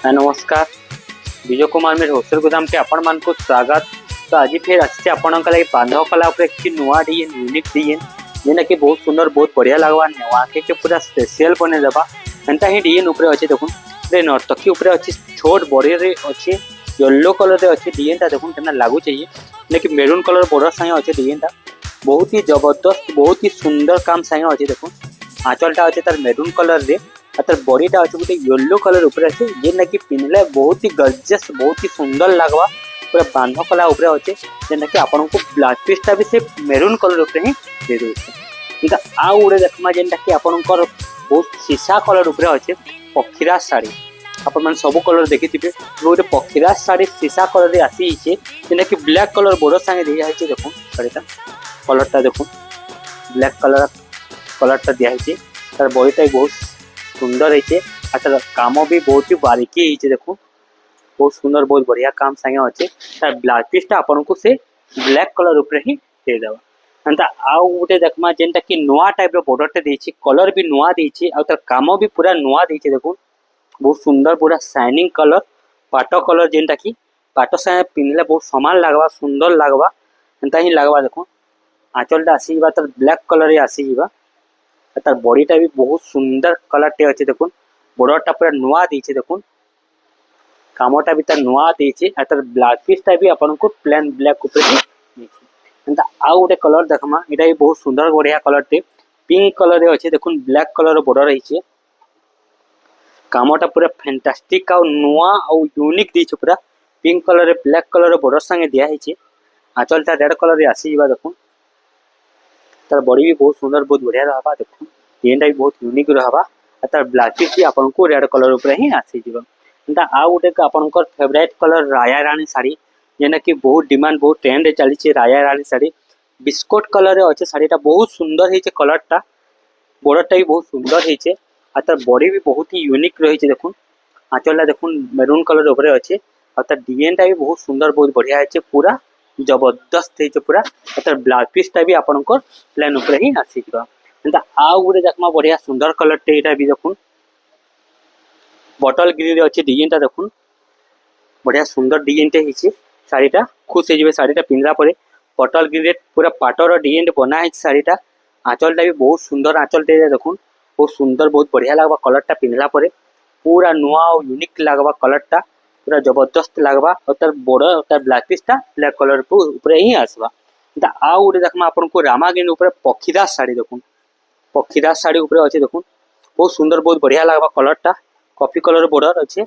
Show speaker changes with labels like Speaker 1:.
Speaker 1: नमस्कार। विजय कुमार मेरे होलसेल गोदाम के आपण मान को स्वागत। तो आज फिर अच्छे आपण बांधव कला एक नुआ डिजाइन यूनिक डिजाइन जेना कि बहुत सुंदर बहुत बढ़िया लगवा नेवाके के पूरा स्पेशल बने देबा एंता ही डिजाइन ऊपर अच्छे देखुन रे नर्तकी ऊपर अच्छे छोट बॉडी रे अच्छे येलो कलर रे अच्छे डिजाइन ता देखुन केना लागू चाहिए लेकिन मेरून कलर बॉर्डर संगे अच्छे डिजाइन ता बहुत ही जबरदस्त बहुत ही सुंदर काम संगे अच्छे देखुन आंचलटा अच्छे तार मेरून कलर रे तार बॉडीटा अच्छे गोटे येलो कलर ऊपर अच्छे जेना कि पिनले बहुत ही गजस बहुत ही सुंदर लगवा पूरा बांध कला ऊपर अच्छे जेना कि आपन को ब्लाउज पीसटा भी से मेरून कलर ऊपर ही दे दोछे इनका आ उड़े देखमा जेना कि आपनकर बहुत सीसा कलर ऊपर अच्छे पखीरा साड़ी अपन मन सब कलर देखिथिबे गोटे पखीरा साड़ी सीसा कलर रे आसी छे जेना कि ब्लैक कलर बॉर्डर संगे दिया है देखो साड़ीटा कलरटा देखो ब्लैक कलरटा दिया है तार बॉडीटा बहुत सुंदर है तार काम भी बहुत ही बारीकी है देखो बहुत सुंदर बहुत बढ़िया काम संगे अच्छे तार ब्लाउज पीसटा आपन को से ब्लैक कलर ऊपर ही दे देबा अंता आउ गोटे देखमा जेनटा कि नुआ टाइप रो बॉर्डरटा देछि कलर भी नुआ देछि आ तार काम भी पूरा नुआ देछि देखो बहुत सुंदर पूरा शाइनिंग कलर पाटो कलर जेनटा कि पाटो से पिनले बहुत समान लगवा सुंदर लगवा एंता ही लगवा देखो आंचलटा आसीबा तार ब्लैक कलर रे आसीबा तार बॉडीटा भी बहुत सुंदर कलर टे अच्छे देखो बॉर्डरटा पूरा नुआ देछि देखो कामटा भी तार नुआ देछि आ तार ब्लाउज पीसटा भी आपन को प्लेन ब्लैक ऊपर ही देछि एंता आ गोटे कलर देखमा एटा भी बहुत सुंदर बढ़िया कलर टे पिंक कलर रे अच्छे देखो ब्लैक कलर बॉर्डर रही कामटा पूरा फैंटास्टिक आ नुआ आ यूनिक देछि पूरा पिंक कलर रे ब्लैक कलर बॉर्डर संगे दिया है आंचलटा रेड कलर रे आसीबा देखो तार बॉडी भी बहुत सुंदर बहुत बढ़िया रहबा देखो एंडा भी बहुत यूनिक रहबा तार ब्लाउज पीस भी आपन को रेड कलर ऊपर ही आसी जीवा एंता आ गोटे आपनकर फेवरेट कलर राया रानी साड़ी जेना कि बहुत डिमांड बहुत ट्रेंड चली छे राया रानी साड़ी बिस्कुट कलर रे अच्छे साड़ीटा बहुत सुंदर है कलरटा बॉर्डरटा भी बहुत सुंदर है आ तार बॉडी भी बहुत ही यूनिक रही है देखो आंचलटा देखो मेरून कलर ऊपर अच्छे और तार डिजाइनटा भी बहुत सुंदर बहुत बढ़िया है पूरा जबरदस्त है पूरा तार ब्लाउज पीसटा भी आपनकर प्लेन ऊपर ही आसी जीवा एंता आ गोटे देखमा बढ़िया सुंदर कलर टे एटा भी देखो बटल ग्रीन रे अच्छे डिजाइनटा देखो बढ़िया सुंदर डिजाइन टे हिचे साड़ीटा खुश हो जिवे साड़ीटा पिंधला परे बटल ग्रीन रे पूरा पाटर डिजाइन बना है साड़ीटा आंचलटा भी बहुत सुंदर आंचल टे देखो बहुत सुंदर बहुत बढ़िया लगवा कलरटा पिंधला परे पूरा नुआ और यूनिक लगवा कलरटा पूरा जबरदस्त लगवा और तार बॉर्डर तार ब्लाउज पीसटा ब्लैक कलर ऊपर ही आसवा एंता आ गोटे देखमा आपन को रामा ग्रीन ऊपर पखीरा साड़ी देखो पखीरा साड़ी ऊपर अच्छे देखो बहुत सुंदर बहुत बढ़िया लगवा कलरटा कॉफी कलर बॉर्डर अच्छे